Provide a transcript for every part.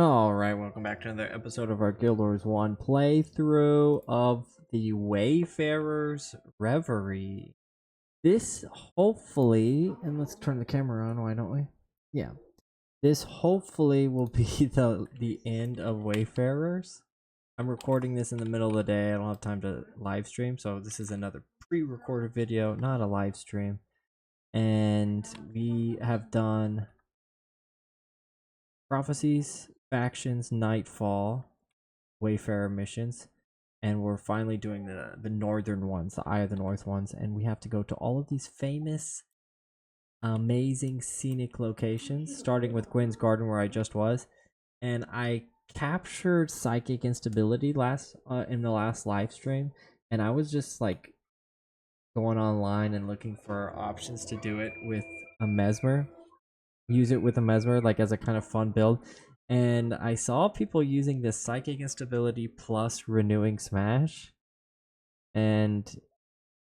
Alright, welcome back to another episode of our Guild Wars 1 playthrough of the Wayfarer's Reverie. This hopefully, and let's turn the camera on, why don't we? Yeah. This hopefully will be the end of Wayfarers. I'm recording this in the middle of the day. I don't have time to live stream, so this is another pre-recorded video, not a live stream. And we have done Prophecies, Factions, Nightfall, Wayfarer missions, and we're finally doing the northern ones, the Eye of the North ones, and we have to go to all of these famous, amazing scenic locations, starting with Gwen's Garden where I just was, and I captured psychic instability last in the last live stream, and I was just like going online and looking for options to do it with a mesmer, use it with a mesmer like as a kind of fun build. And I saw people using this psychic instability plus renewing smash, and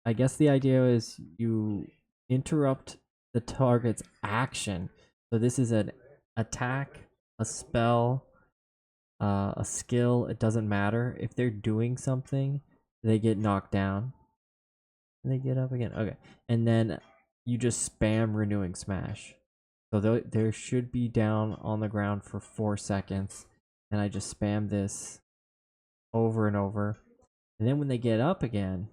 I guess the idea is you interrupt the target's action. So this is an attack, a spell, a skill. It doesn't matter if they're doing something, they get knocked down and they get up again. Okay, and then you just spam renewing smash. So they should be down on the ground for 4 seconds, and I just spam this over and over. And then when they get up again,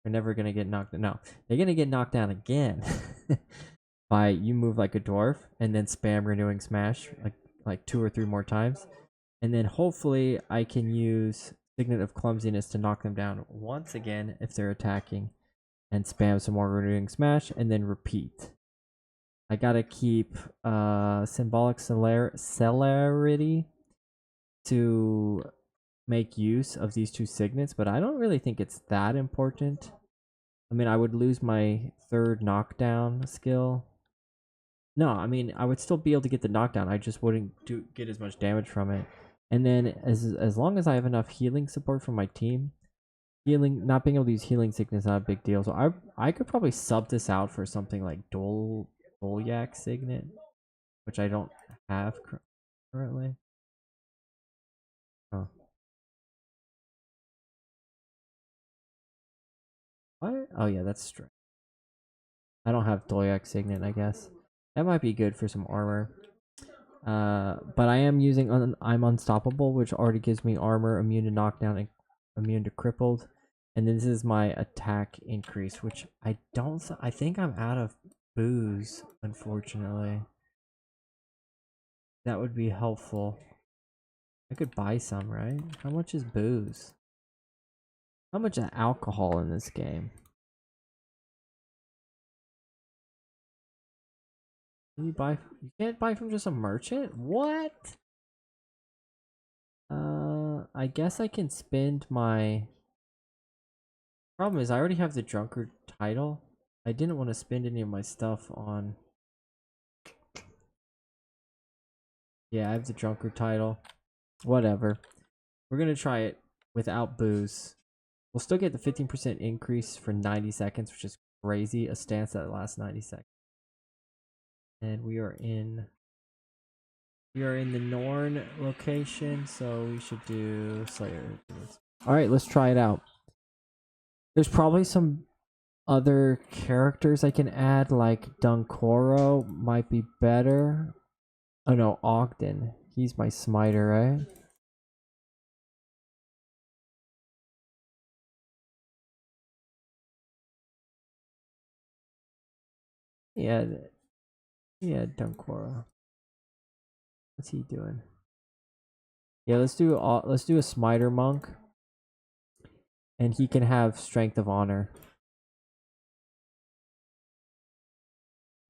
they're never gonna get knocked. No, they're gonna get knocked down again. By you move like a dwarf and then spam renewing smash like 2 or 3 more times, and then hopefully I can use Signet of Clumsiness to knock them down once again if they're attacking, and spam some more renewing smash, and then repeat. I gotta keep symbolic celerity to make use of these 2 signets, but I don't really think it's that important. I mean, I would lose my 3rd knockdown skill. No, I mean, I would still be able to get the knockdown. I just wouldn't get as much damage from it. And then as long as I have enough healing support from my team, not being able to use healing sickness is not a big deal. So I could probably sub this out for something like Dolyak Signet, which I don't have currently. Oh. What? Oh yeah, that's strength. I don't have Dolyak Signet, I guess. That might be good for some armor. But I am using I'm Unstoppable, which already gives me armor, immune to knockdown, and immune to crippled. And this is my attack increase, which I don't. I think I'm out of booze, unfortunately. That would be helpful. I could buy some, right? How much is booze? How much is alcohol in this game? Can you buy? You can't buy from just a merchant? What? I guess I can spend my. Problem is, I already have the drunkard title. I didn't want to spend any of my stuff on. Yeah, I have the drunkard title. Whatever. We're gonna try it without booze. We'll still get the 15% increase for 90 seconds, which is crazy. A stance that lasts 90 seconds. And we are in the Norn location, so we should do Slayer. Alright, let's try it out. There's probably some other characters I can add, like Dunkoro might be better. Oh no, Ogden. He's my smiter, right? Yeah, yeah, Dunkoro. What's he doing? Yeah, let's do a smiter monk, and he can have strength of honor.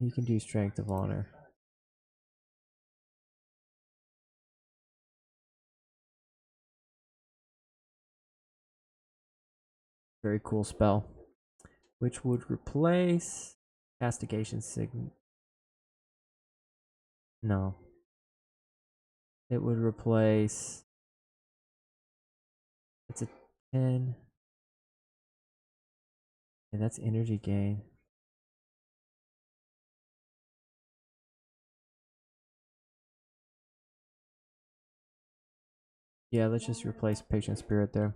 He can do strength of honor. Very cool spell, which would replace castigation sign. No, it would replace. It's a 10. And that's energy gain. Yeah, let's just replace Patient Spirit there.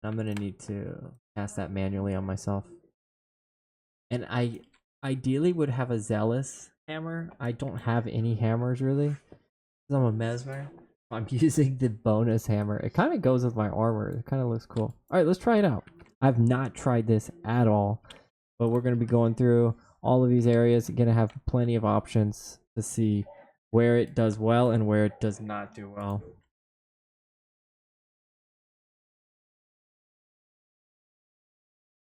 I'm gonna need to cast that manually on myself. And I ideally would have a Zealous hammer. I don't have any hammers really, because I'm a Mesmer. I'm using the bonus hammer. It kind of goes with my armor. It kind of looks cool. Alright, let's try it out. I've not tried this at all, but we're going to be going through all of these areas. Going to have plenty of options to see where it does well and where it does not do well.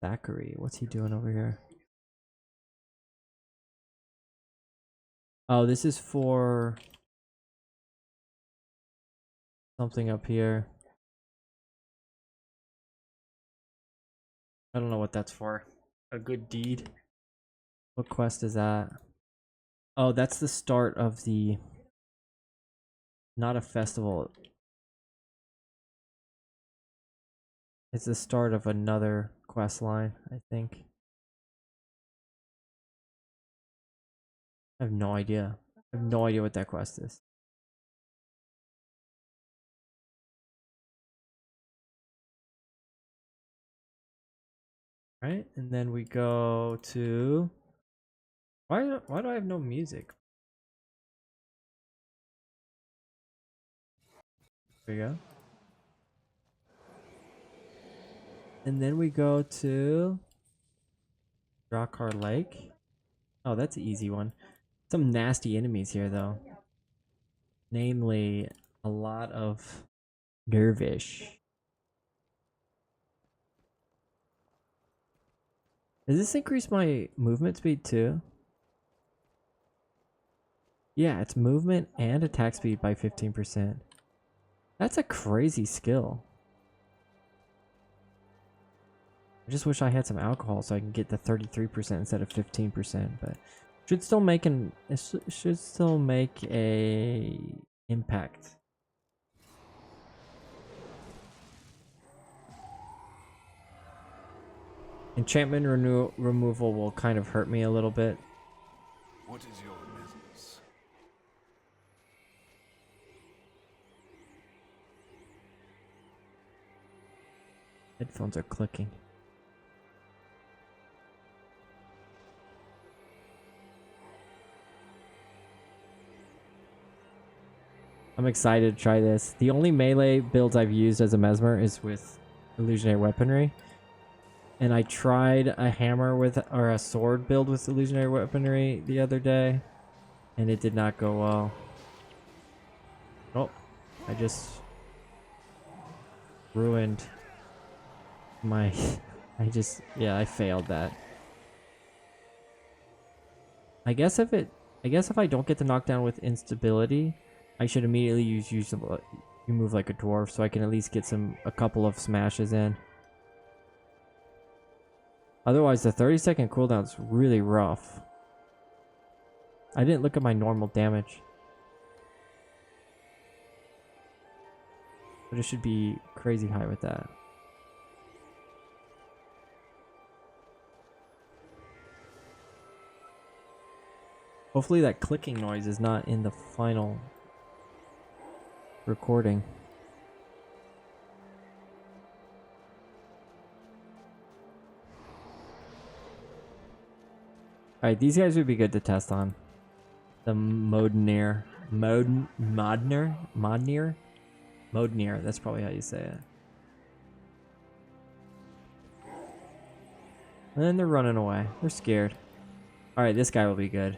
Zachary, what's he doing over here? Oh, this is for something up here. I don't know what that's for. A good deed? What quest is that? Oh, that's the start of the... Not a festival. It's the start of another quest line, I think. I have no idea. I have no idea what that quest is. Right, and then we go to... Why do I have no music? There we go. And then we go to Drakar Lake. Oh, that's an easy one. Some nasty enemies here, though. Namely, a lot of dervish. Does this increase my movement speed too? Yeah, it's movement and attack speed by 15%. That's a crazy skill. I just wish I had some alcohol so I can get the 33% instead of 15%, but should still make a impact. Enchantment removal will kind of hurt me a little bit. What is your business? Headphones are clicking. I'm excited to try this. The only melee builds I've used as a Mesmer is with Illusionary Weaponry. And I tried a hammer with, or a sword build with Illusionary Weaponry the other day, and it did not go well. Oh, I just ruined my, I failed that. I guess if I don't get the knockdown with instability, I should immediately you move like a dwarf so I can at least get a couple of smashes in. Otherwise, the 30-second cooldown's really rough. I didn't look at my normal damage. But it should be crazy high with that. Hopefully that clicking noise is not in the final recording. Alright, these guys would be good to test on. The Modnir. Modnir, that's probably how you say it. And then they're running away. They're scared. Alright, this guy will be good.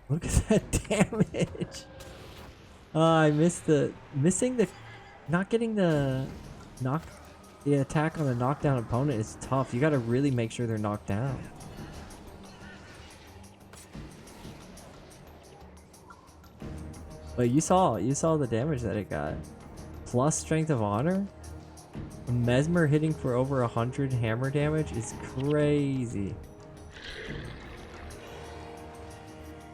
Look at that damage. I missed not getting the attack on the knockdown opponent is tough. You gotta really make sure they're knocked down. But you saw the damage that it got. Plus Strength of Honor? A Mesmer hitting for over 100 hammer damage is crazy.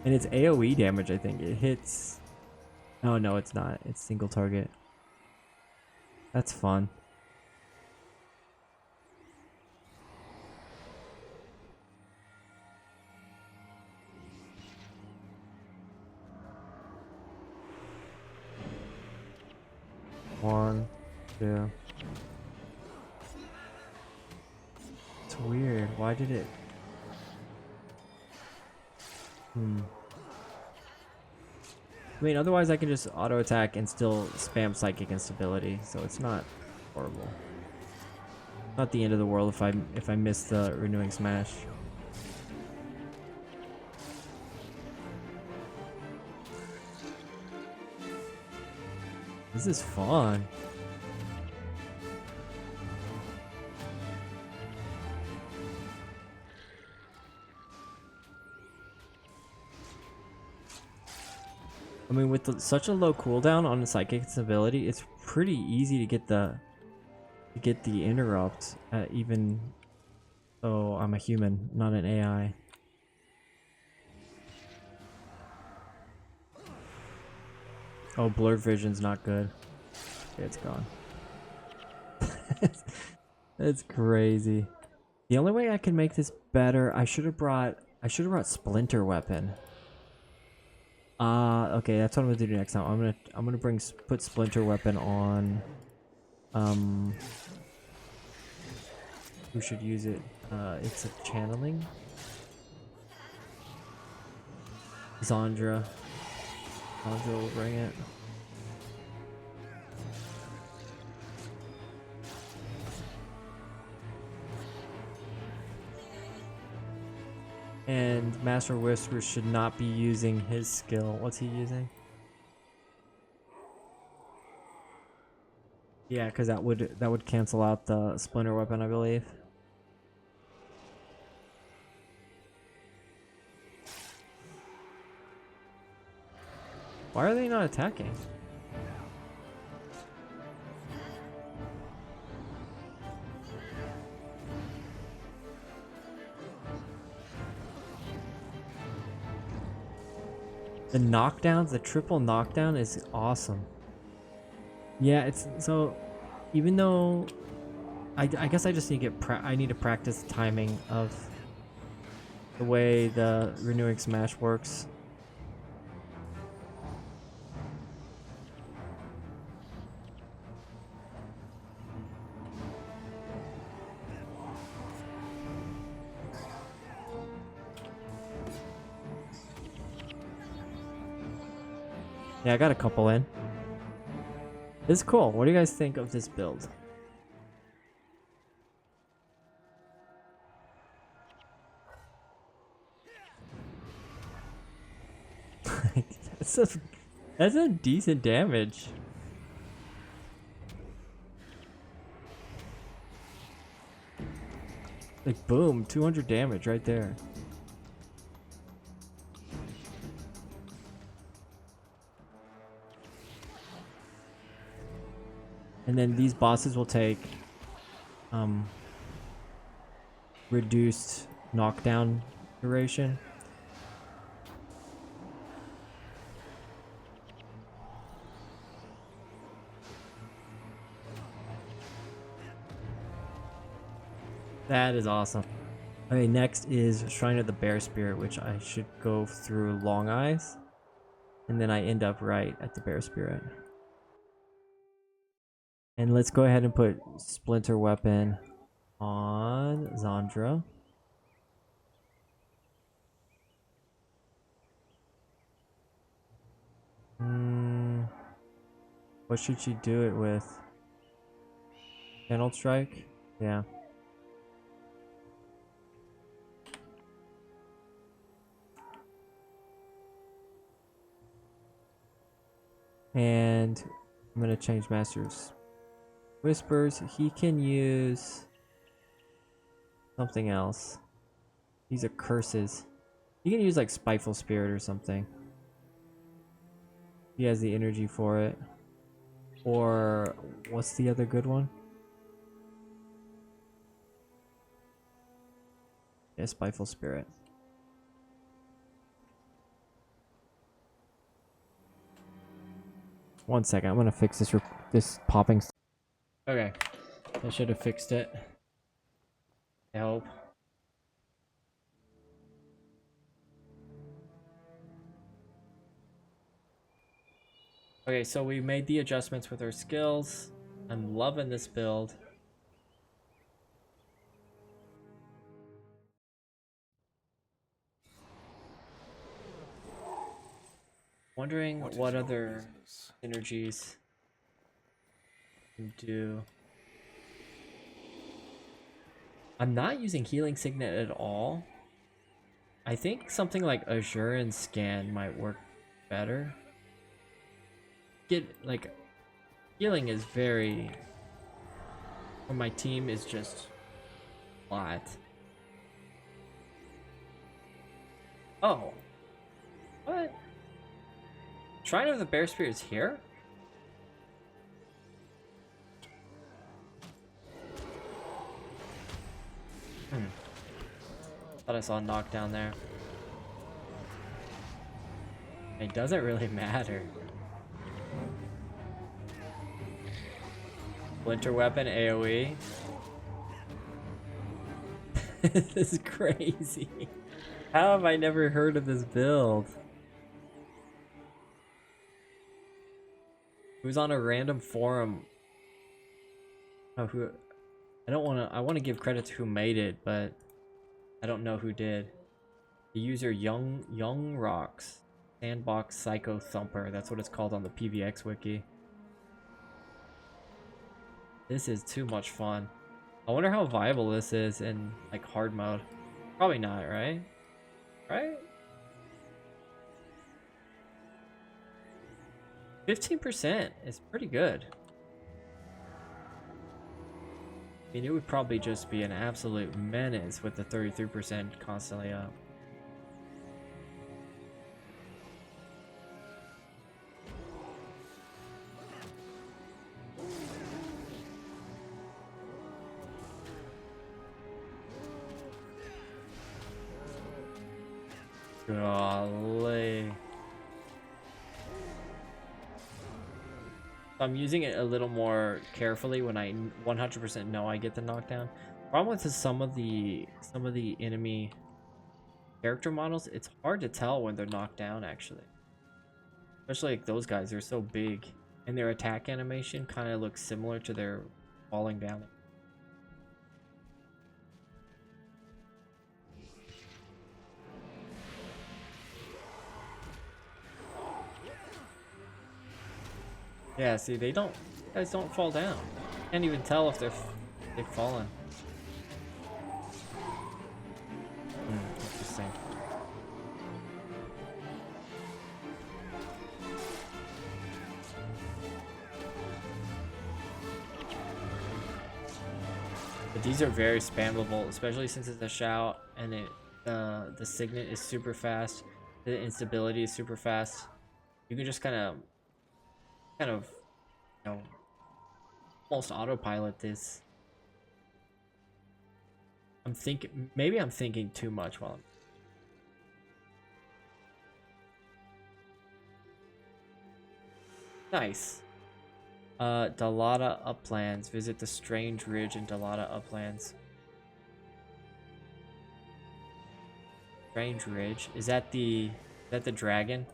And it's AoE damage, I think. It hits... Oh, no, it's not. It's single target. That's fun. One, two. It's weird. Why did it... I mean, otherwise I can just auto attack and still spam psychic instability, so it's not horrible. Not the end of the world if I miss the renewing smash. This is fun. I mean, with such a low cooldown on the psychic ability, it's pretty easy to get the interrupt. Even though I'm a human, not an AI. Oh, blurred vision's not good. Okay, it's gone. It's crazy. The only way I can make this better, I should have brought Splinter Weapon. Okay, that's what I'm gonna do next time. I'm gonna put Splinter Weapon on. Who should use it? It's a channeling. Zandra will bring it. And Master Whisper should not be using his skill. What's he using? Yeah, because that would cancel out the Splinter Weapon, I believe. Why are they not attacking? The knockdowns, the triple knockdown is awesome. Yeah, it's so. Even though, I guess I just need to I need to practice the timing of the way the renewing smash works. Yeah, I got a couple in. This is cool. What do you guys think of this build? That's a decent damage. Like boom, 200 damage right there. And then these bosses will take reduced knockdown duration. That is awesome. Okay, next is Shrine of the Bear Spirit, which I should go through Long Eyes. And then I end up right at the Bear Spirit. And let's go ahead and put Splinter Weapon on Zandra. What should she do it with? Channel Strike? Yeah. And I'm gonna change Master's Whispers. He can use something else. These are curses. He can use like Spiteful Spirit or something. He has the energy for it. Or what's the other good one? Yeah, Spiteful Spirit. 1 second. I'm gonna fix this popping. Okay, I should have fixed it. I hope. Okay, so we made the adjustments with our skills. I'm loving this build. Wondering what other synergies can do. I'm not using Healing Signet at all. I think something like Azure and Scan might work better. Like, healing is very... Or my team is just flat. Oh. What? Shrine of the Bear Spirit is here? Thought I saw a knockdown there. It doesn't really matter. Splinter Weapon AoE. This is crazy. How have I never heard of this build? It was on a random forum. Oh, who? I want to give credit to who made it, but I don't know who did. The user Young Rocks Sandbox Psycho Thumper. That's what it's called on the PVX wiki. This is too much fun. I wonder how viable this is in like hard mode. Probably not, right? Right? 15% is pretty good. I mean, it would probably just be an absolute menace with the 33% constantly up. Golly. I'm using it a little more carefully when I 100% know I get the knockdown. Problem with some of the enemy character models, it's hard to tell when they're knocked down actually. Especially like those guys, they're so big, and their attack animation kind of looks similar to their falling down. Yeah, see, these guys don't fall down. Can't even tell if they've fallen. Interesting. But these are very spammable, especially since it's a shout and the signet is super fast. The instability is super fast. You can just kind of, you know, almost autopilot this. Maybe I'm thinking too much while I'm... Nice. Dalata Uplands. Visit the Strange Ridge in Dalata Uplands. Strange Ridge. Is that the dragon?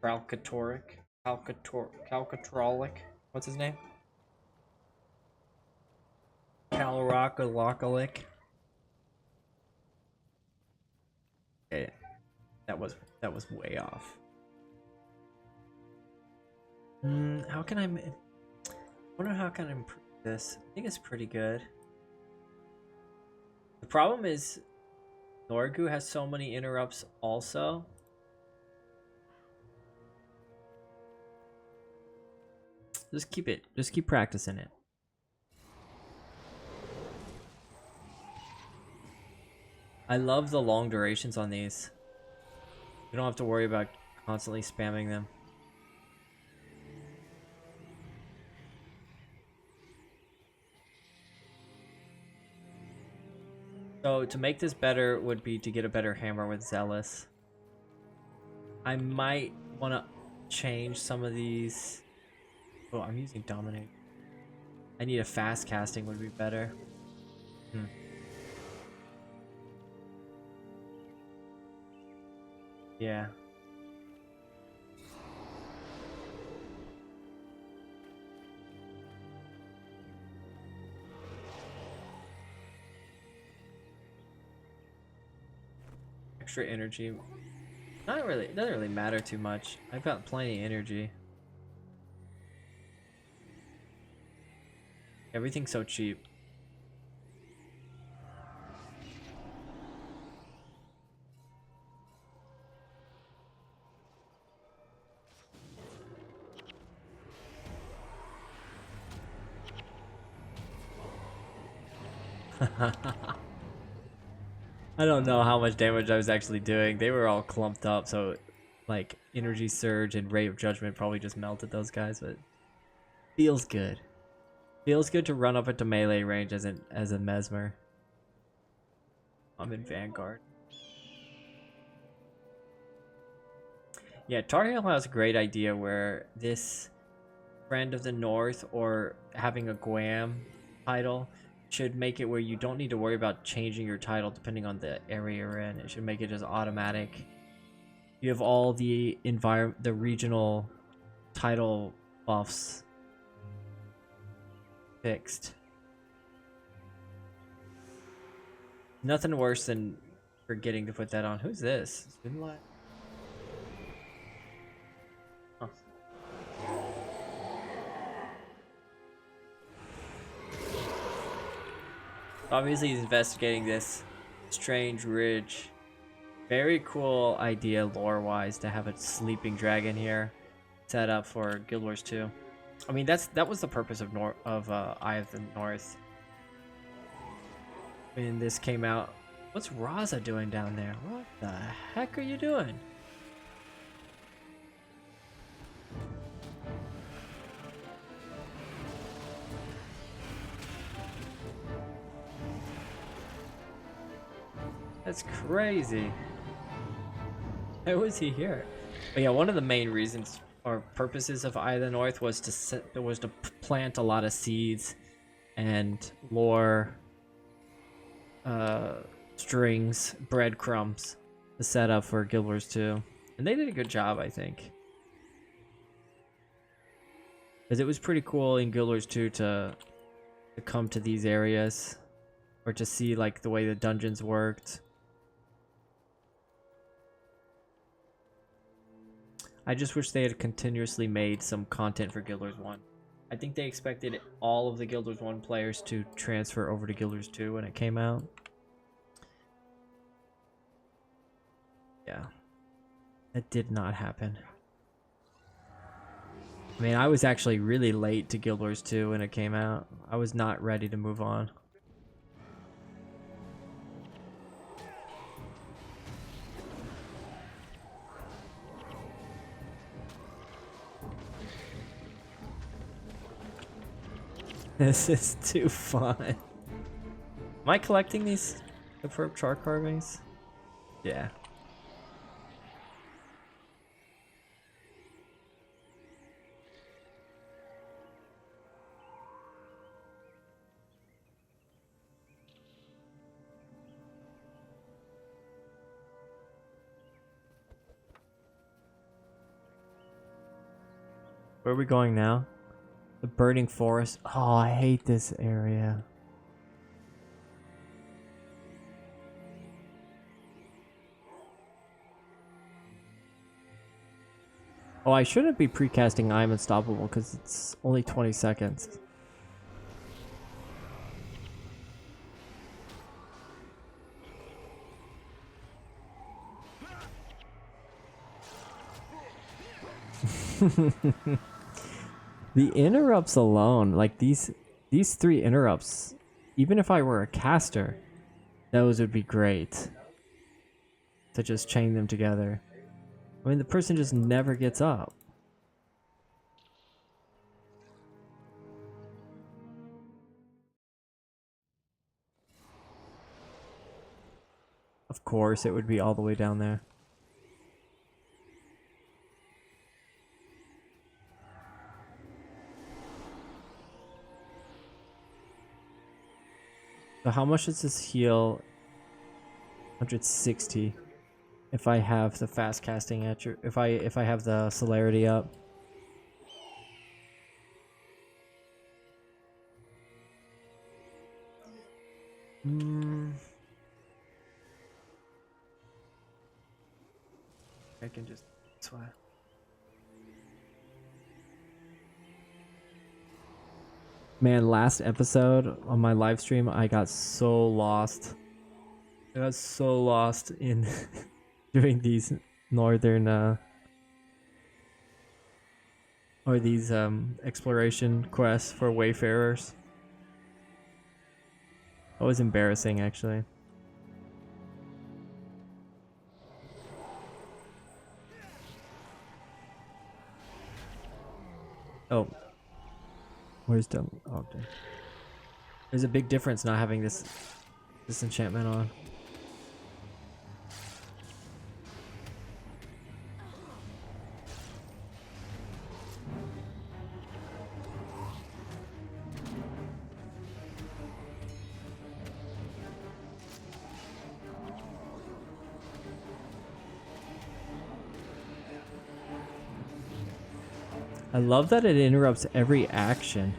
Calcatrolic. What's his name? Calrockalocalic. Okay. That was way off. How can I wonder how can I improve this? I think it's pretty good. The problem is Norgu has so many interrupts also. Just keep practicing it. I love the long durations on these. You don't have to worry about constantly spamming them. So to make this better would be to get a better hammer with Zealous. I might want to change some of these Oh, I'm using Dominate. I need a fast casting would be better. Hmm. Yeah. Extra energy. Not really. It doesn't really matter too much. I've got plenty of energy. Everything's so cheap. I don't know how much damage I was actually doing. They were all clumped up, so like energy surge and ray of judgment probably just melted those guys, but feels good. Feels good to run up into melee range as a mesmer. I'm in Vanguard. Yeah, Tar Heel has a great idea where this Friend of the North or having a Guam title should make it where you don't need to worry about changing your title depending on the area you're in. It should make it just automatic. You have all the regional title buffs fixed. Nothing worse than forgetting to put that on. Who's this? Huh. Obviously, he's investigating this strange ridge. Very cool idea lore-wise to have a sleeping dragon here set up for Guild Wars 2. I mean, that was the purpose of Eye of the North. When this came out, what's Raza doing down there? What the heck are you doing? That's crazy. How was he here? But yeah, one of the main reasons or purposes of Eye of the North was to plant a lot of seeds and lore strings, breadcrumbs to set up for Guild Wars 2. And they did a good job, I think. Because it was pretty cool in Guild Wars 2 to come to these areas or to see like the way the dungeons worked. I just wish they had continuously made some content for Guild Wars 1. I think they expected all of the Guild Wars 1 players to transfer over to Guild Wars 2 when it came out. Yeah. That did not happen. I mean, I was actually really late to Guild Wars 2 when it came out. I was not ready to move on. This is too fun. Am I collecting these superb chart carvings? Yeah. Where are we going now? The burning forest. Oh, I hate this area. Oh, I shouldn't be precasting I'm Unstoppable because it's only 20 seconds. The interrupts alone, like these 3 interrupts, even if I were a caster, those would be great to just chain them together. I mean, the person just never gets up. Of course, it would be all the way down there. So how much does this heal? 160. If I have the fast casting if I have the celerity up. I can just swap. Man, last episode on my live stream, I got so lost. I got so lost in doing these northern or these exploration quests for wayfarers. That was embarrassing, actually. Oh, where's the? Oh, okay. There's a big difference not having this enchantment on. I love that it interrupts every action.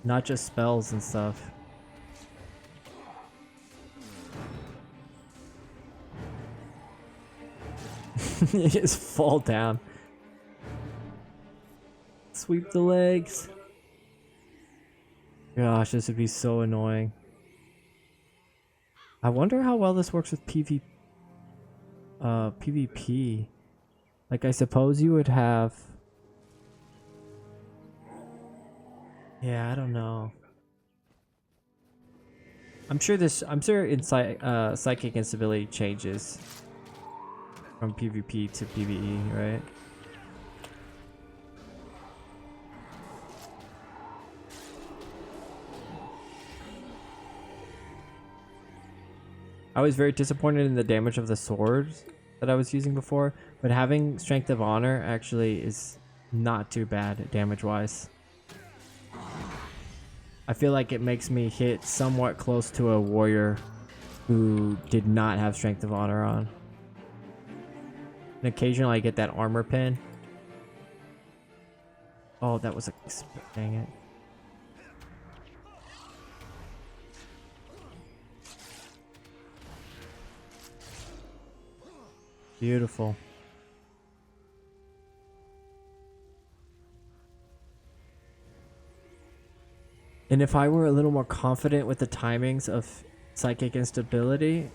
Not just spells and stuff. You just fall down. Sweep the legs. Gosh, this would be so annoying. I wonder how well this works with PvP. Like, I suppose you would have... Yeah, I don't know. I'm sure psychic instability changes from PvP to PvE, right? I was very disappointed in the damage of the swords that I was using before, but having Strength of Honor actually is not too bad damage-wise. I feel like it makes me hit somewhat close to a warrior who did not have Strength of Honor on. And occasionally I get that armor pin. Oh, that was a... Dang it. Beautiful. And if I were a little more confident with the timings of psychic instability,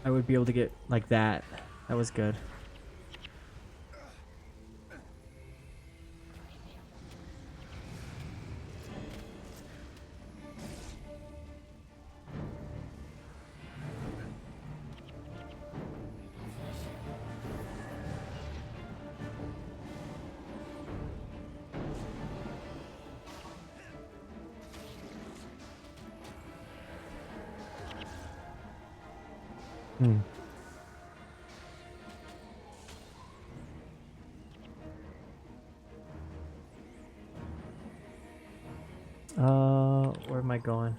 I would be able to get like that. That was good. Where am I going?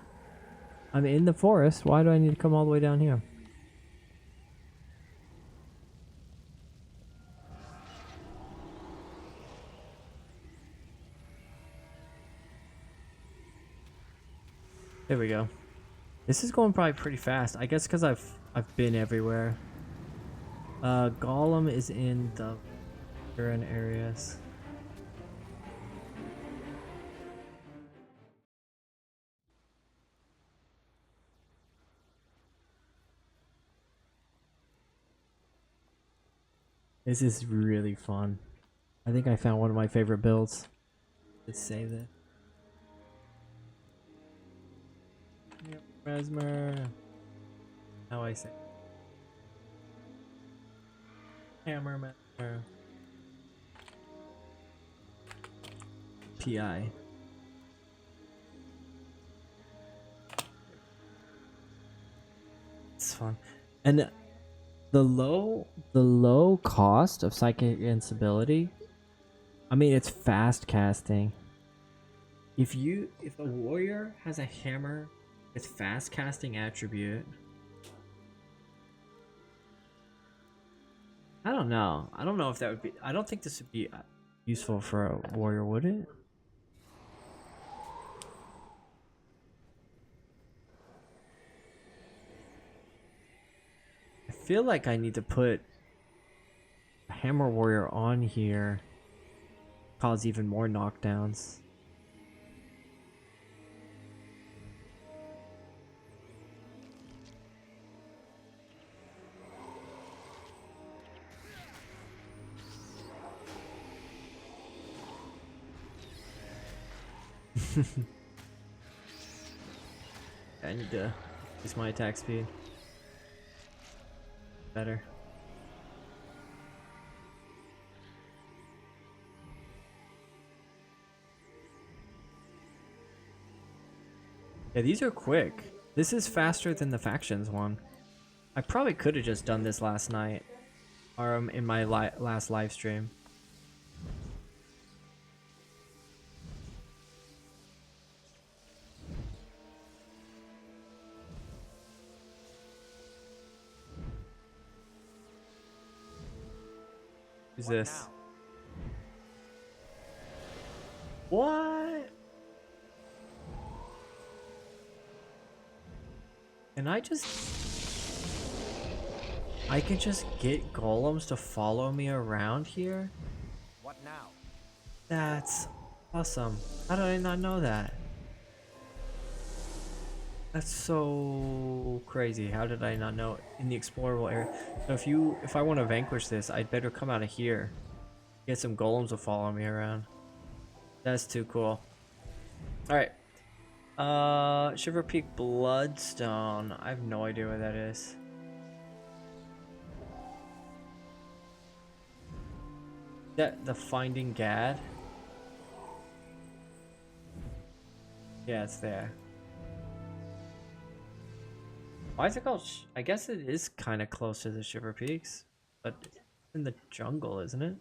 I'm in the forest. Why do I need to come all the way down here? There we go. This is going probably pretty fast. I guess because I've been everywhere. Golem is in the urine areas. This is really fun. I think I found one of my favorite builds. Let's save it. Yep, Mesmer. How I say? Hammer Mesmer. PI. It's fun. And the low cost of psychic instability, I mean, it's fast casting. If a warrior has a hammer with fast casting attribute, I don't know. I don't know if that would be. I don't think this would be useful for a warrior, would it? I feel like I need to put a hammer warrior on here, cause even more knockdowns. I need to increase my attack speed. Better. Yeah, these are quick. This is faster than the factions one. I probably could have just done this last night, or in my last live stream. Who's this? What? Can I just... I can just get golems to follow me around here? What now? That's awesome. How did I not know that? That's so crazy. How did I not know in the explorable area? So if I want to vanquish this, I'd better come out of here. Get some golems to follow me around. That's too cool. Alright. Shiver Peak Bloodstone. I have no idea what that is. That the Finding Gad? Yeah, it's there. Why is it called? I guess it is kind of close to the Shiver Peaks, but it's in the jungle, isn't it?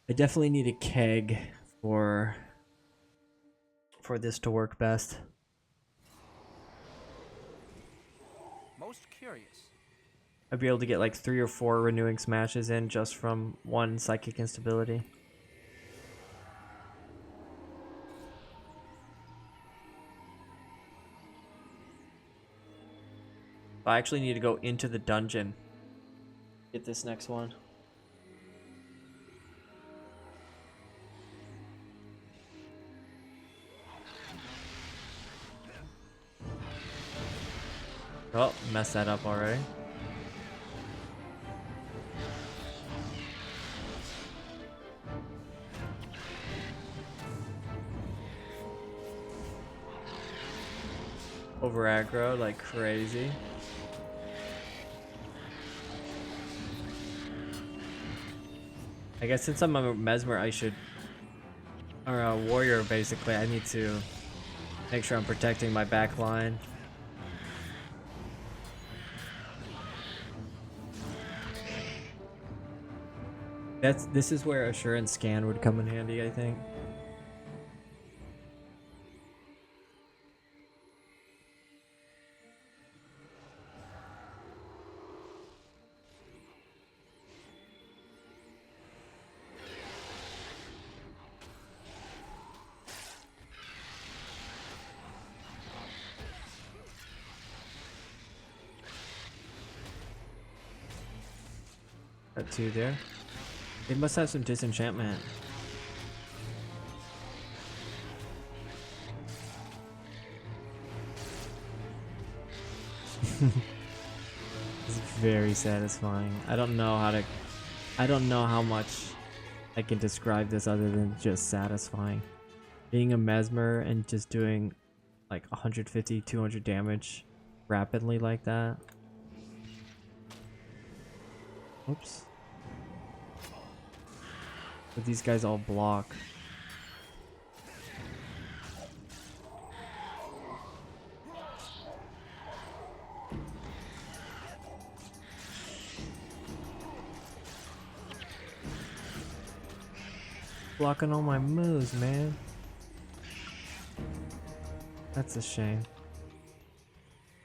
I definitely need a keg for this to work best. Most curious. I'd be able to get like 3 or 4 renewing smashes in just from one psychic instability. I actually need to go into the dungeon. Get this next one. Oh, messed that up already. Over aggro like crazy. I guess since I'm a mesmer, I should, or a warrior basically, I need to make sure I'm protecting my back line. This is where Assurance Scan would come in handy, I think. Got 2 there. They must have some disenchantment. It's very satisfying. I don't know how much I can describe this other than just satisfying. Being a mesmer and just doing like 150, 200 damage rapidly like that. Oops. But these guys all block. Blocking all my moves, man. That's a shame.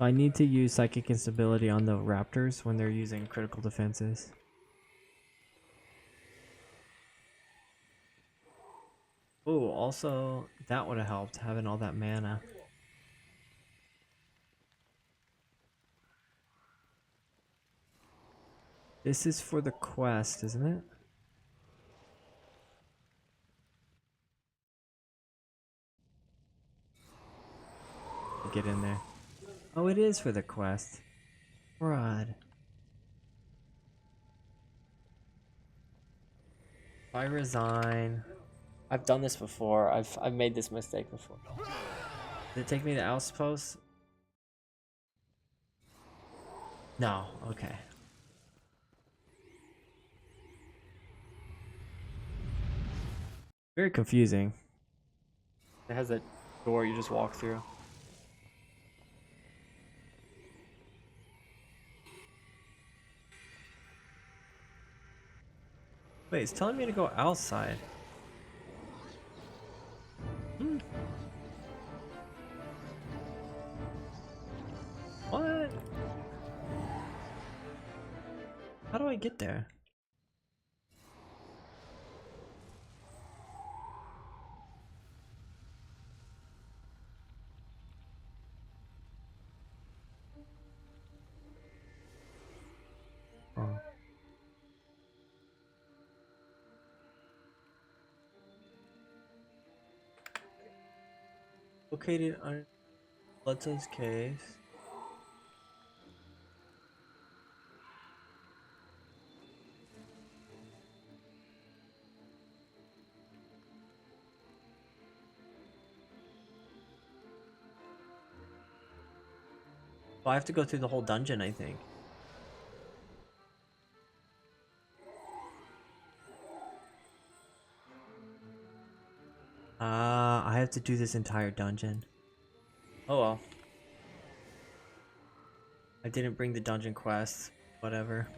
I need to use psychic instability on the raptors when they're using critical defenses. Oh, also, that would have helped, having all that mana. This is for the quest, isn't it? Get in there. Oh, it is for the quest. Rod. I resign. I've done this before. I've made this mistake before. Did it take me to Outpost? No. Okay. Very confusing. It has that door you just walk through. Wait, it's telling me to go outside. Hmm. What? How do I get there? Oh. Located on Bloodstone's cave. Oh, I have to go through the whole dungeon, I think. I have to do this entire dungeon. Oh well. I didn't bring the dungeon quest. Whatever.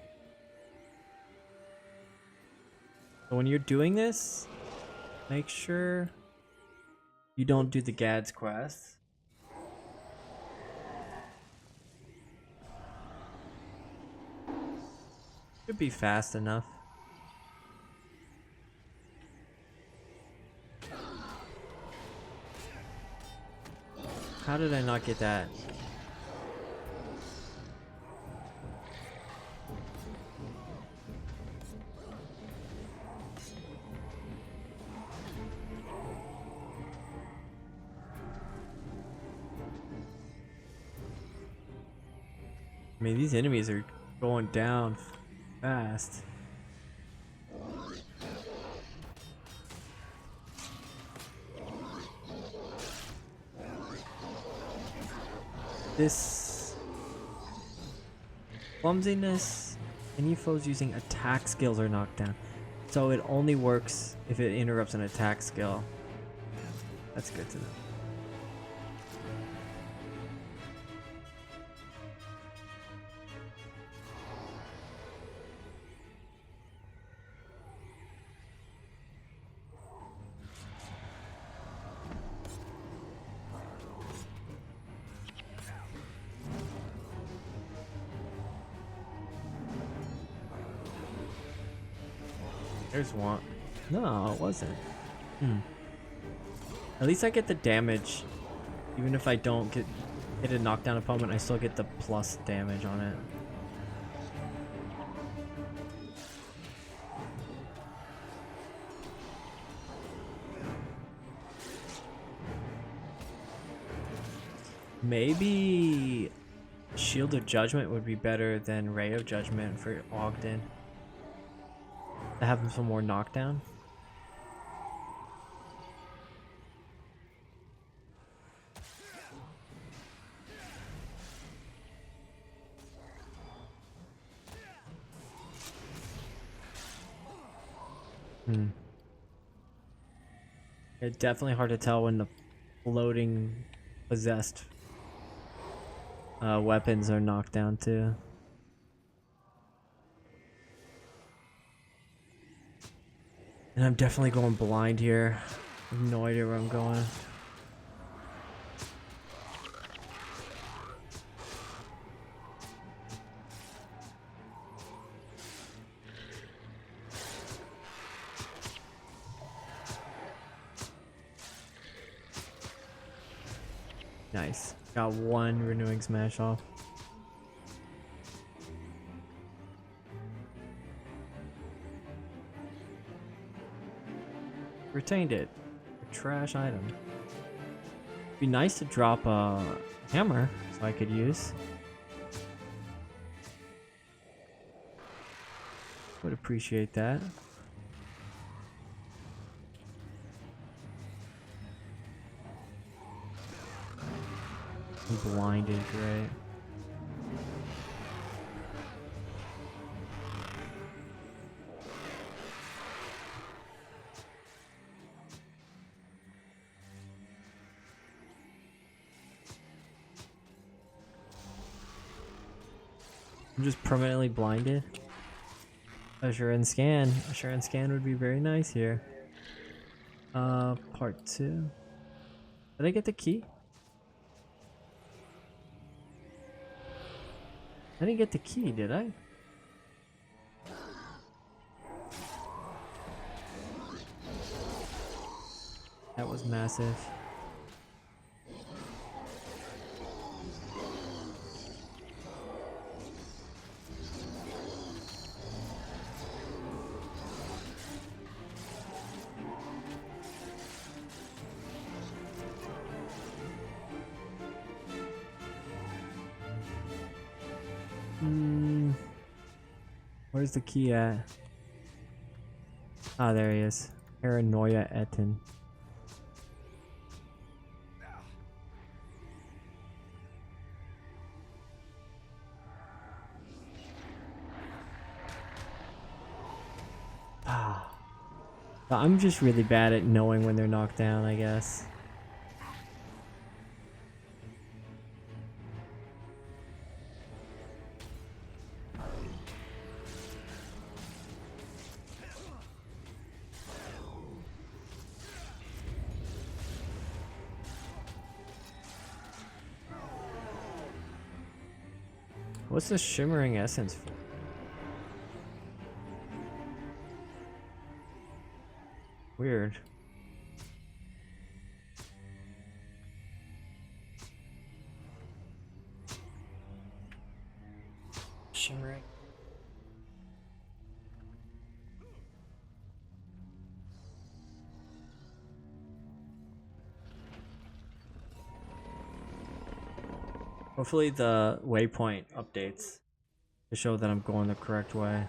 So when you're doing this, make sure you don't do the Gad's quest. Should be fast enough. How did I not get that? I mean, these enemies are going down fast. This clumsiness, any foes using attack skills are knocked down. So it only works if it interrupts an attack skill. That's good to know. There's one. No, it wasn't. At least I get the damage. Even if I don't hit a knockdown opponent, I still get the plus damage on it. Maybe Shield of Judgment would be better than Ray of Judgment for Ogden. To have some more knockdown. It's definitely hard to tell when the floating possessed weapons are knocked down too. And I'm definitely going blind here. I have no idea where I'm going. Nice. Got one renewing smash off. Retained it. A trash item. Be nice to drop a hammer so I could use. Would appreciate that. I'm blinded, great. I'm just permanently blinded. Usher and scan. Usher and scan would be very nice here. Part 2. Did I get the key? I didn't get the key, did I? That was massive. Where's the key at? Ah, there he is. Paranoia Etten. Ah. I'm just really bad at knowing when they're knocked down, I guess. What's the shimmering essence for? Weird. Shimmering. Hopefully the waypoint updates to show that I'm going the correct way.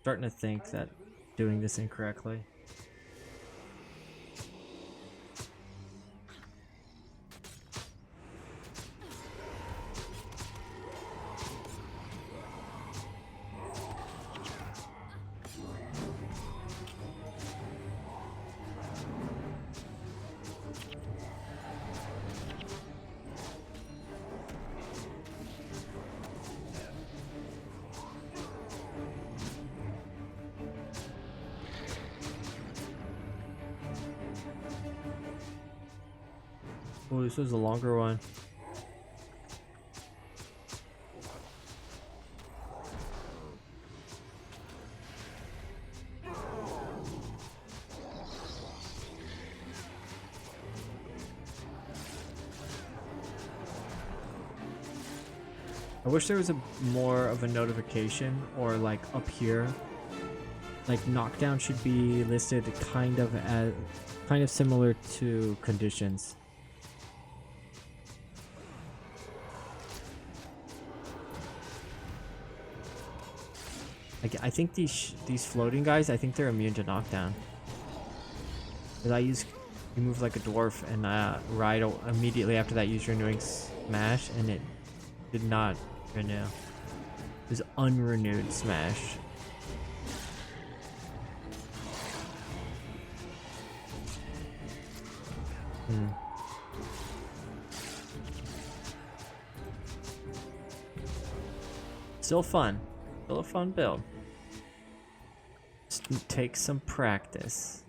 Starting to think that doing this incorrectly. Oh, this was a longer one. I wish there was more of a notification, or like up here, like knockdown should be listed kind of similar to conditions. I think these floating guys, I think they're immune to knockdown. Cause you move like a dwarf, and right immediately after that use renewing smash, and it did not renew. It was unrenewed smash. Still fun. Still a fun build. Just take some practice.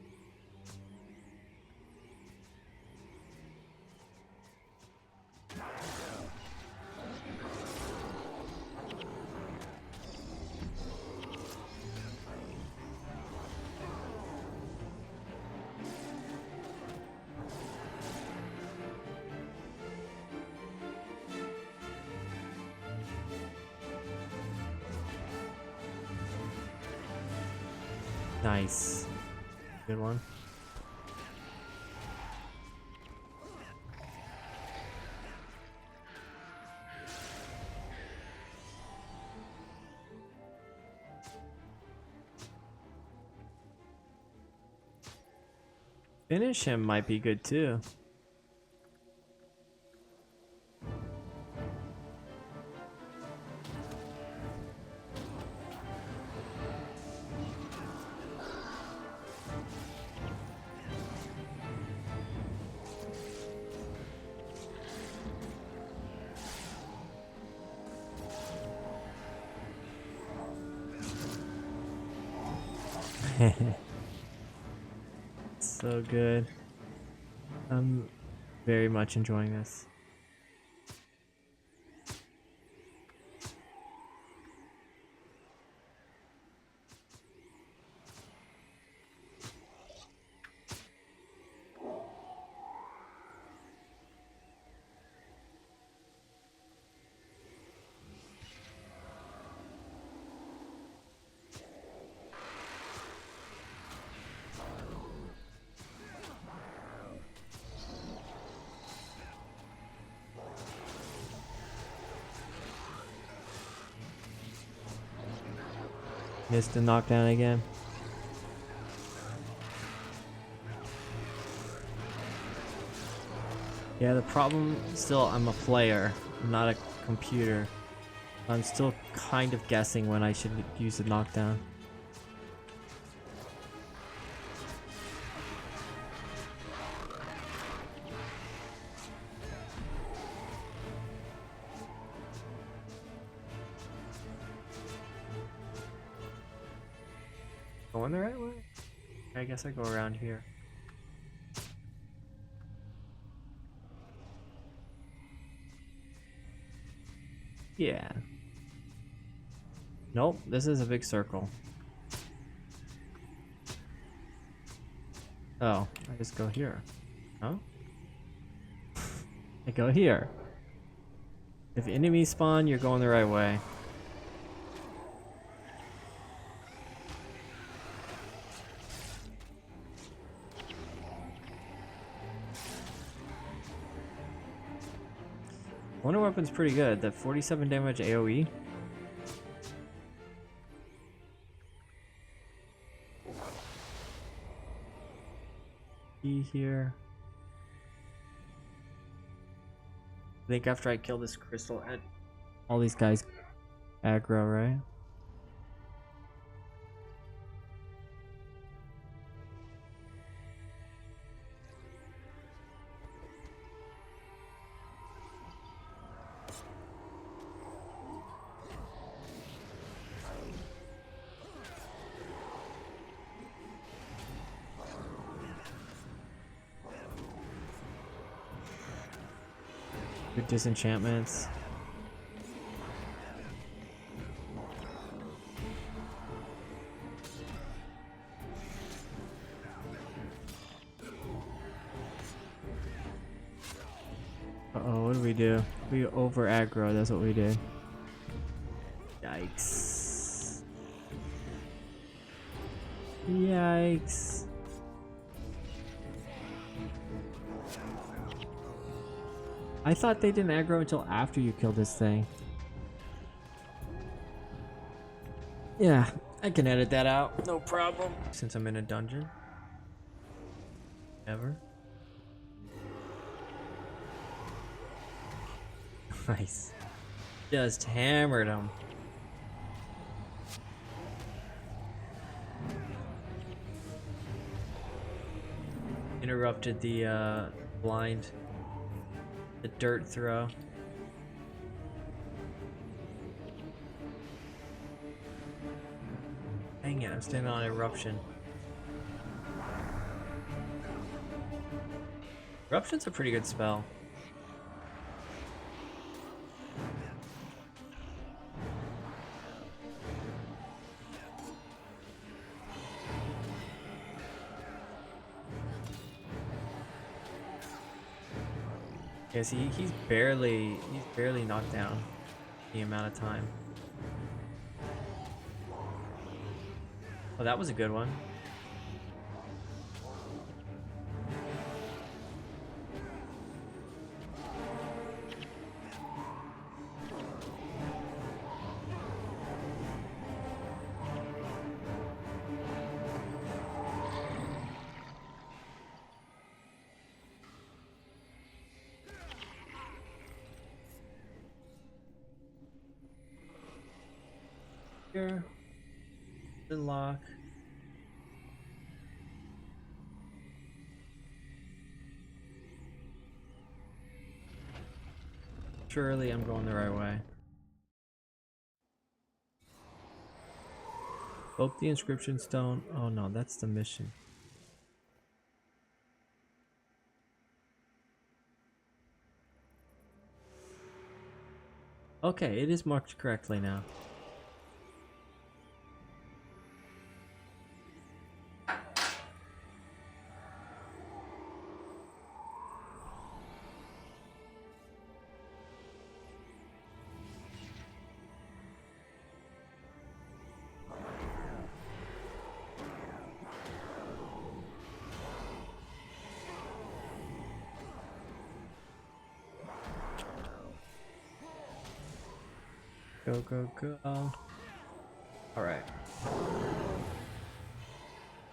Nice. Good one. Finish him might be good too. So good. I'm very much enjoying this. Missed the knockdown again. Yeah, the problem still, I'm a player, I'm not a computer. I'm still kind of guessing when I should use the knockdown. Going the right way? I guess I go around here. Yeah. Nope, this is a big circle. Oh, I just go here. Huh? I go here. If enemies spawn, you're going the right way. Wonder Weapon's pretty good. That 47 damage AoE. Here. I think after I kill this crystal, and all these guys aggro, right? Good disenchantments. Uh-oh, what do we do? We over aggro, that's what we did. Yikes. Yikes. I thought they didn't aggro until after you killed this thing. Yeah, I can edit that out, no problem. Since I'm in a dungeon. Ever. Nice. Just hammered him. Interrupted the blind. The dirt throw. Dang it, I'm standing on Eruption. Eruption's a pretty good spell. Yes, he's barely knocked down the amount of time. Oh, that was a good one. Here. Unlock. Surely I'm going the right way. Oak the inscription stone. Oh no, that's the mission. Okay, it is marked correctly now. Go, go, go. Alright.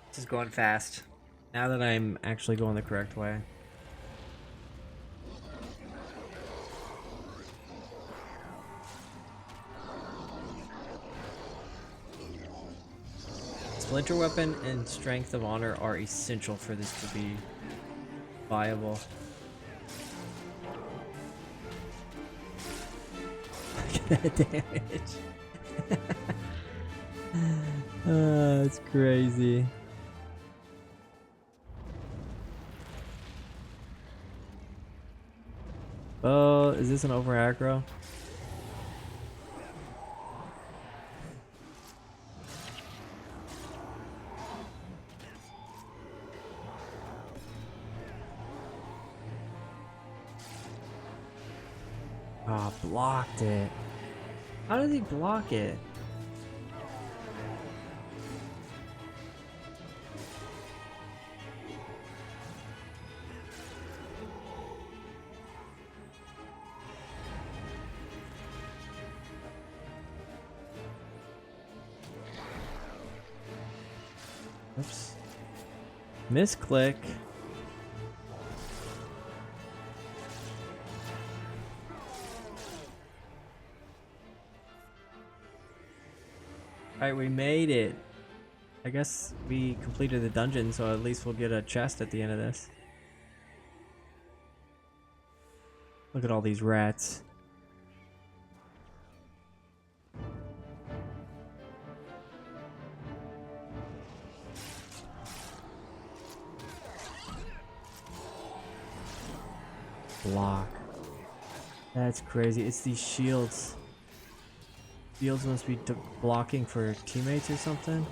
This is going fast. Now that I'm actually going the correct way. Splinter Weapon and Strength of Honor are essential for this to be viable. Look at that damage. That's crazy. Oh, is this an over aggro? Ah, oh, blocked it. How did he block it? Oops. Misclick. Alright, we made it. I guess we completed the dungeon, so at least we'll get a chest at the end of this. Look at all these rats. Block. That's crazy. It's these shields. Shields must be blocking for teammates or something.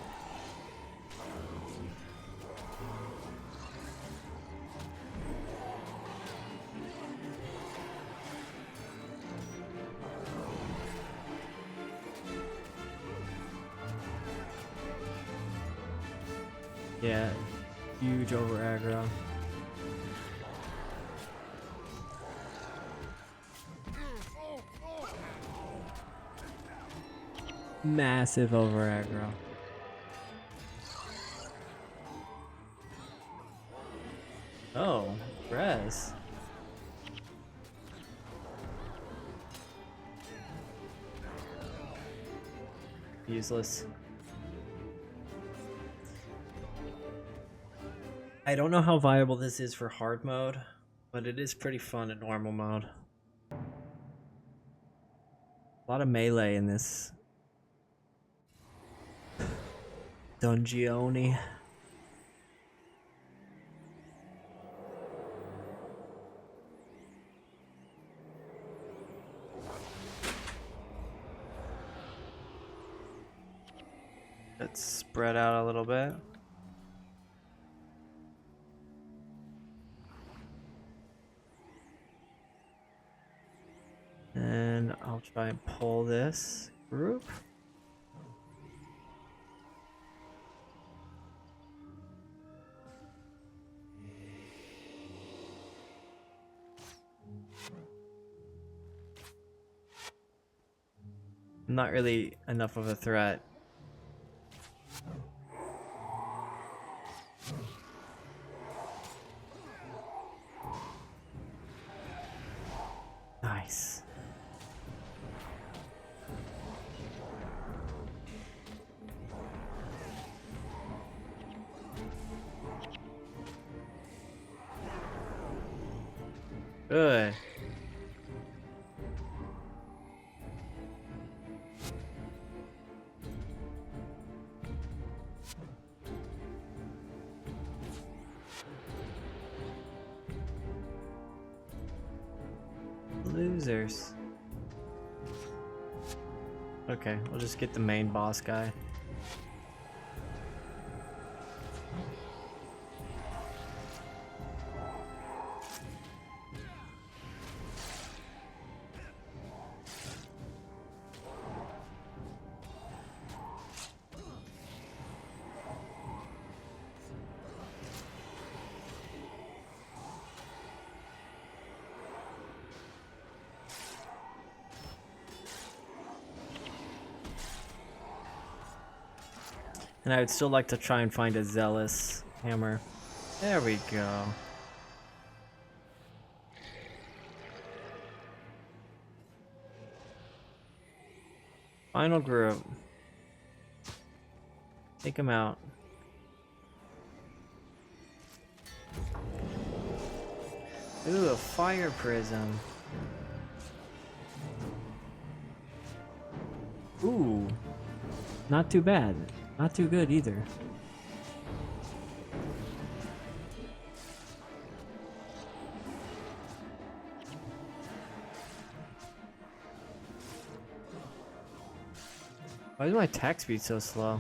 Yeah, huge over aggro. Massive over aggro. Oh, res. Useless. I don't know how viable this is for hard mode, but it is pretty fun in normal mode. A lot of melee in this. Dungeoni. Let's spread out a little bit. And I'll try and pull this group. Not really enough of a threat. Nice. Good. Losers. Okay, we'll just get the main boss guy. And I would still like to try and find a zealous hammer. There we go. Final group. Take him out. Ooh, a fire prism. Ooh. Not too bad. Not too good either. Why is my attack speed so slow?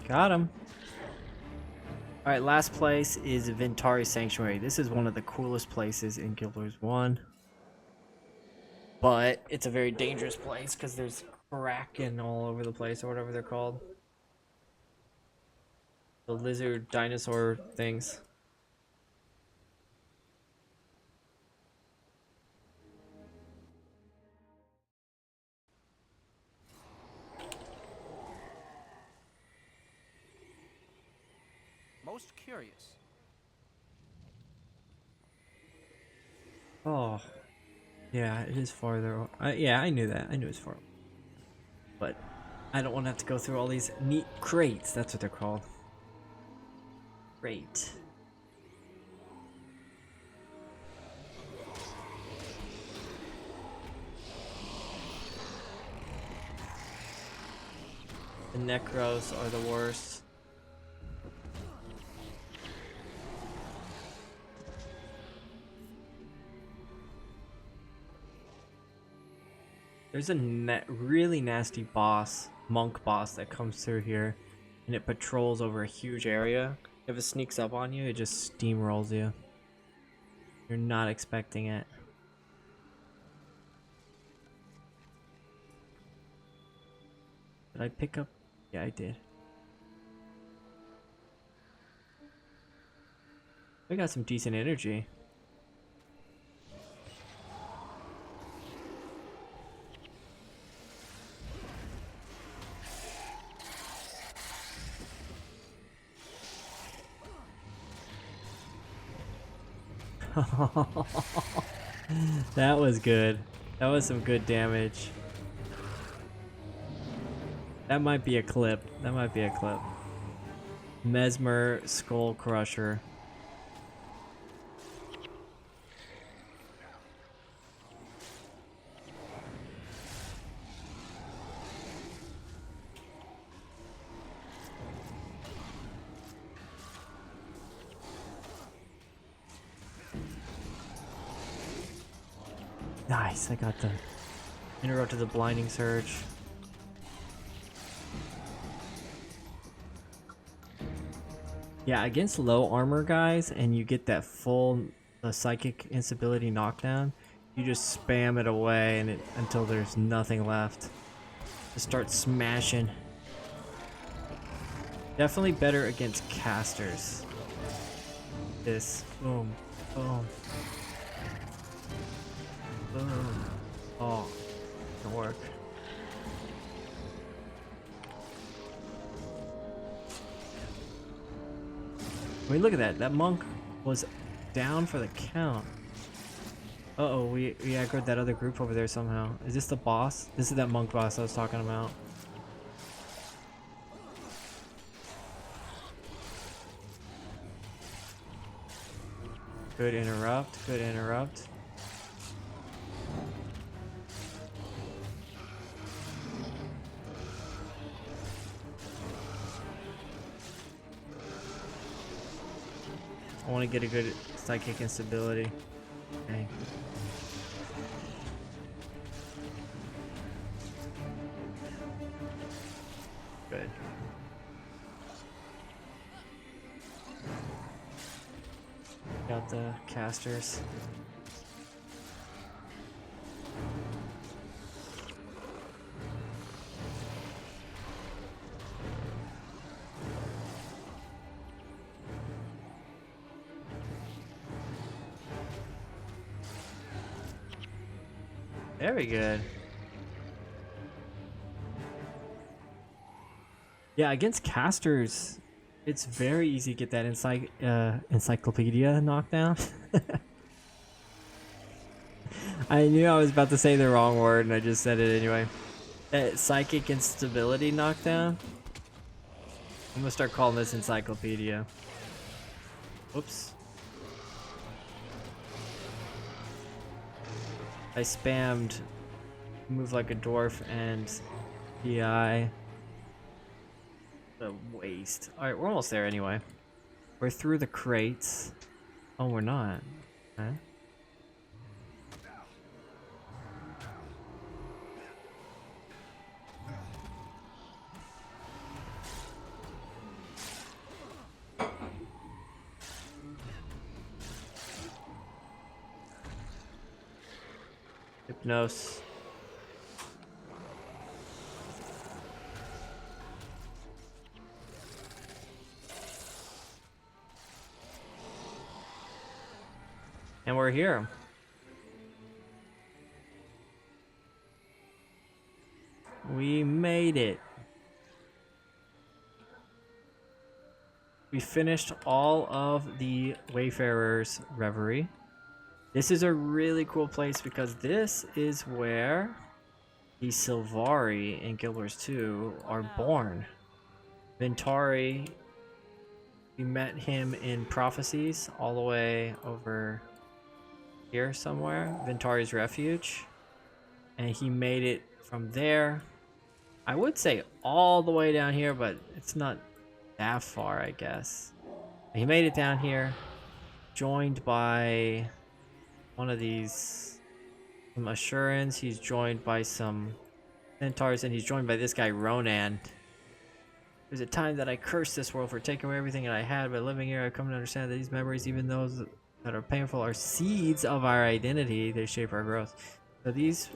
Got him. Alright, last place is Ventari Sanctuary. This is one of the coolest places in Guild Wars 1. But it's a very dangerous place because there's Kraken all over the place, or whatever they're called. The lizard dinosaur things. Most curious. Oh, yeah, it is farther. Yeah, I knew that. I knew it was far. But I don't want to have to go through all these neat crates. That's what they're called. Crate. The Necros are the worst. There's a really nasty boss, monk boss, that comes through here, and it patrols over a huge area. If it sneaks up on you, it just steamrolls you. You're not expecting it. Did I pick up? Yeah, I did. I got some decent energy. That was good. That was some good damage. That might be a clip. That might be a clip. Mesmer Skull Crusher. Nice, I got the interrupted the blinding surge. Yeah, against low armor guys, and you get that full psychic instability knockdown, you just spam it away and until there's nothing left. Just start smashing. Definitely better against casters. This boom, boom, boom. Oh, it'll work. I mean, look at that. That monk was down for the count. Uh-oh, we aggroed that other group over there somehow. Is this the boss? This is that monk boss I was talking about. Good interrupt, good interrupt. I want to get a good psychic instability. Okay. Good. Got the casters. Very good. Yeah, against casters, it's very easy to get that encyclopedia knockdown. I knew I was about to say the wrong word and I just said it anyway. That psychic instability knockdown. I'm gonna start calling this encyclopedia. Whoops. I spammed move like a dwarf and PI. The waste. Alright, we're almost there anyway. We're through the crates. Oh, we're not. Okay. Hypnos. And we're here. We made it. We finished all of the Wayfarer's Reverie. This is a really cool place because this is where the Sylvari in Guild Wars 2 are born. Ventari, we met him in Prophecies all the way over here somewhere, Ventari's Refuge, and he made it from there. I would say all the way down here, but it's not that far, I guess. He made it down here, joined by one of these, some Assurance. He's joined by some Centaurs, and he's joined by this guy Ronan. There's a time that I cursed this world for taking away everything that I had, but living here I've come to understand that these memories, even those that are painful, are seeds of our identity. They shape our growth. So these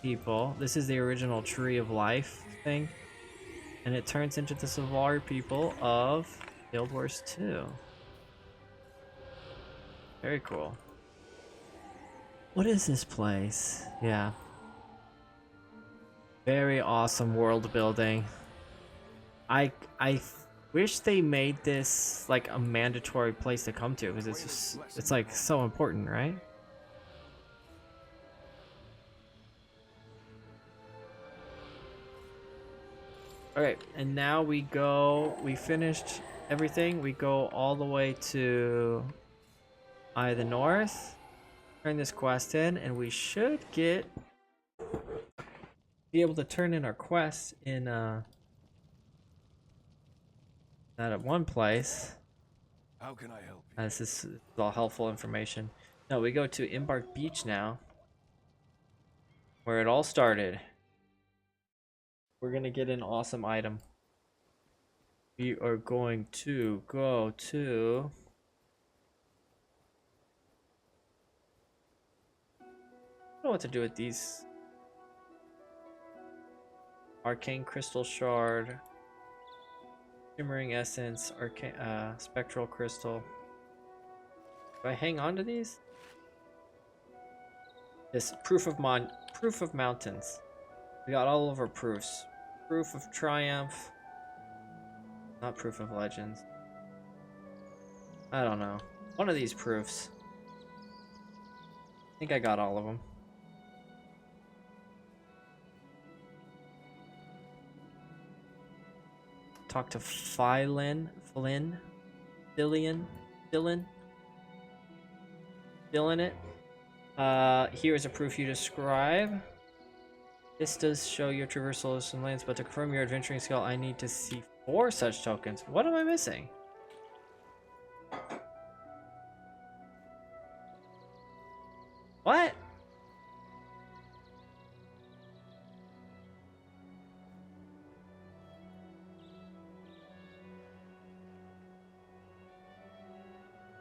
people, this is the original Tree of Life thing, and it turns into the Sylvari people of Guild Wars 2. Very cool. What is this place? Yeah. Very awesome world building. I wish they made this like a mandatory place to come to, because it's like so important, right? Alright, and now we finished everything, we go all the way to Eye of the North, turn this quest in, and we should be able to turn in our quest in that at one place. How can I help you? This is all helpful information. No, we go to Embark Beach now, where it all started. We're gonna get an awesome item. We are going to go to... I don't know what to do with these. Arcane Crystal Shard, Shimmering Essence, Spectral Crystal. Do I hang on to these? This Proof of Mountains. We got all of our proofs. Proof of Triumph. Not Proof of Legends. I don't know. One of these proofs. I think I got all of them. Talk to Dylan. It. Here is a proof you describe. This does show your traversal of some lands, but to confirm your adventuring skill, I need to see 4 such tokens. What am I missing? What?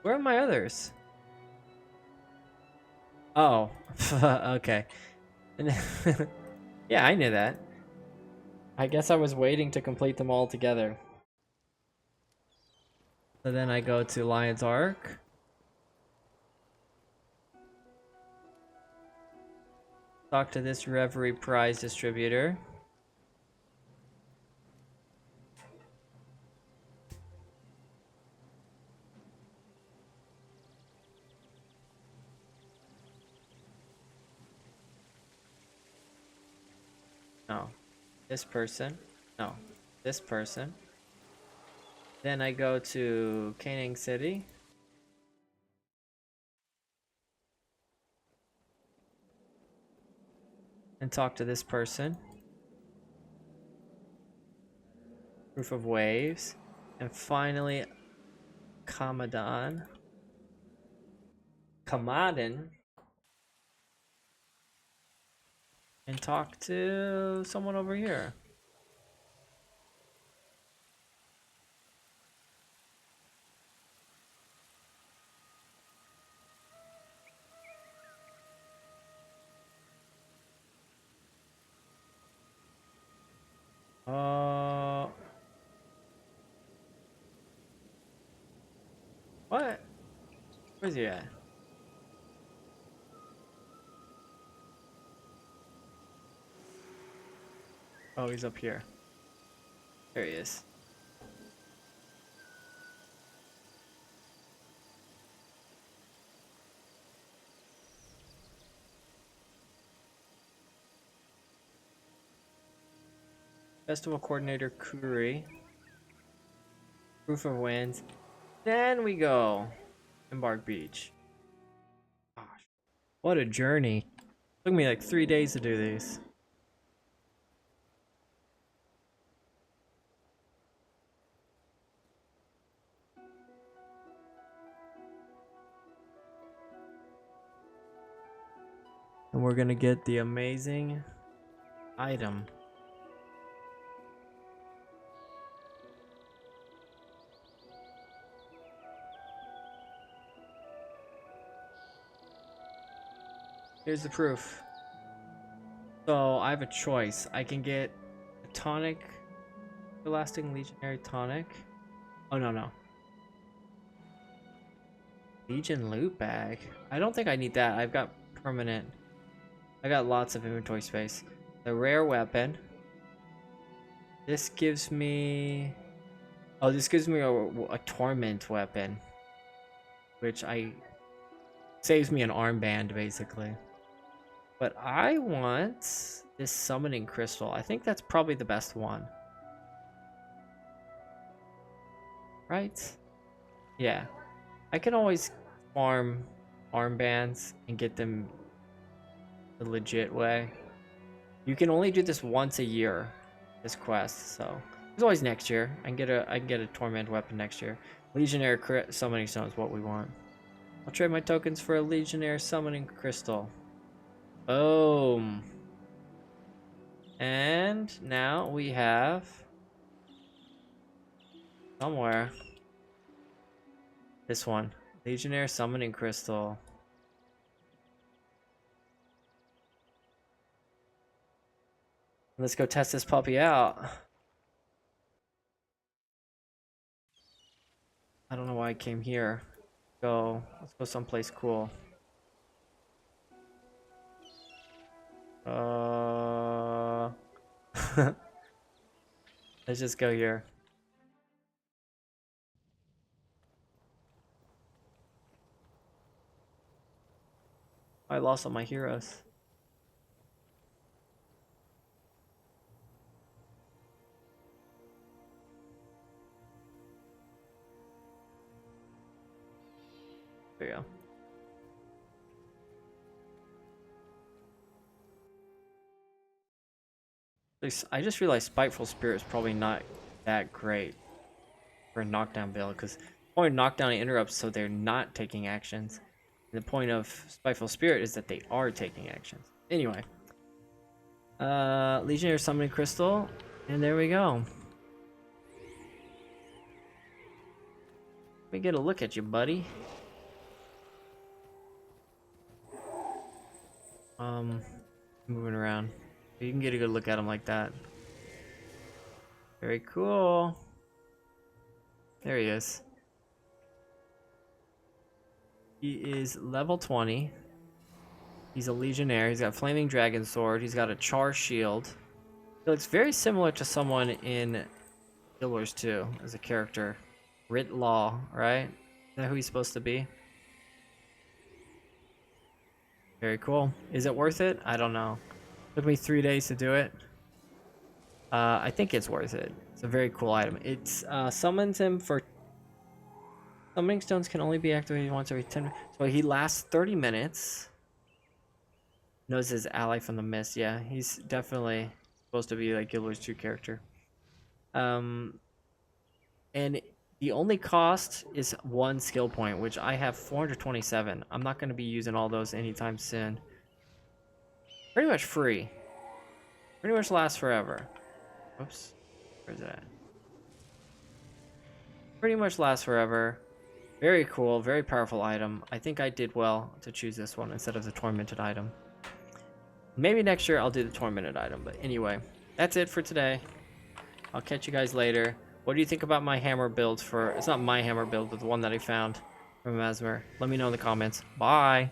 Where are my others? Oh, okay. Yeah, I knew that. I guess I was waiting to complete them all together. So then I go to Lion's Arc. Talk to this Reverie prize distributor. No. This person. No. This person. Then I go to Canning City. And talk to this person. Proof of Waves. And finally, Kamadan. And talk to someone over here. What? Where's he at? Oh, he's up here. There he is. Festival Coordinator Kuri. Proof of Winds. Then we go. Embark Beach. Gosh. What a journey. Took me like 3 days to do these. And we're gonna get the amazing item. Here's the proof. So I have a choice. I can get a tonic, everlasting legionary tonic. Oh no. Legion loot bag. I don't think I need that. I've got permanent. I got lots of inventory space. The rare weapon. This gives me... Oh, this gives me a torment weapon. Which saves me an armband, basically. But I want this summoning crystal. I think that's probably the best one. right? Yeah. I can always farm armbands and get them the legit way. You can only do this once a year, this quest, so there's always next year. I can get a torment weapon next year. Legionnaire Summoning Stone is what we want. I'll trade my tokens for a Legionnaire Summoning Crystal. Boom. And now we have somewhere this one, Legionnaire Summoning Crystal. Let's go test this puppy out. I don't know why I came here. Let's go someplace cool. Let's just go here. I lost all my heroes. There you go. I just realized Spiteful Spirit is probably not that great for a knockdown build, because the point of knockdown interrupts so they're not taking actions. And the point of Spiteful Spirit is that they are taking actions. Anyway. Legionnaire Summoning Crystal, and there we go. Let me get a look at you, buddy. Moving around. You can get a good look at him like that. Very cool. There he is. He is level 20. He's a Legionnaire. He's got Flaming Dragon Sword. He's got a Char Shield. He looks very similar to someone in Guild Wars 2 as a character. Writ Law, right? Is that who he's supposed to be? Very cool. Is it worth it? I don't know. Took me 3 days to do it. I think it's worth it. It's a very cool item. It's summons him for... Summoning stones can only be activated once every 10 minutes. So he lasts 30 minutes. Knows his ally from the mist. Yeah, he's definitely supposed to be like Guild Wars 2 character. And the only cost is 1 skill point, which I have 427. I'm not going to be using all those anytime soon. Pretty much free. Pretty much lasts forever. Whoops. Where's it at? Pretty much lasts forever. Very cool, very powerful item. I think I did well to choose this one instead of the tormented item. Maybe next year I'll do the tormented item, but anyway, that's it for today. I'll catch you guys later. What do you think about my hammer build for... It's not my hammer build, but the one that I found from Mesmer. Let me know in the comments. Bye!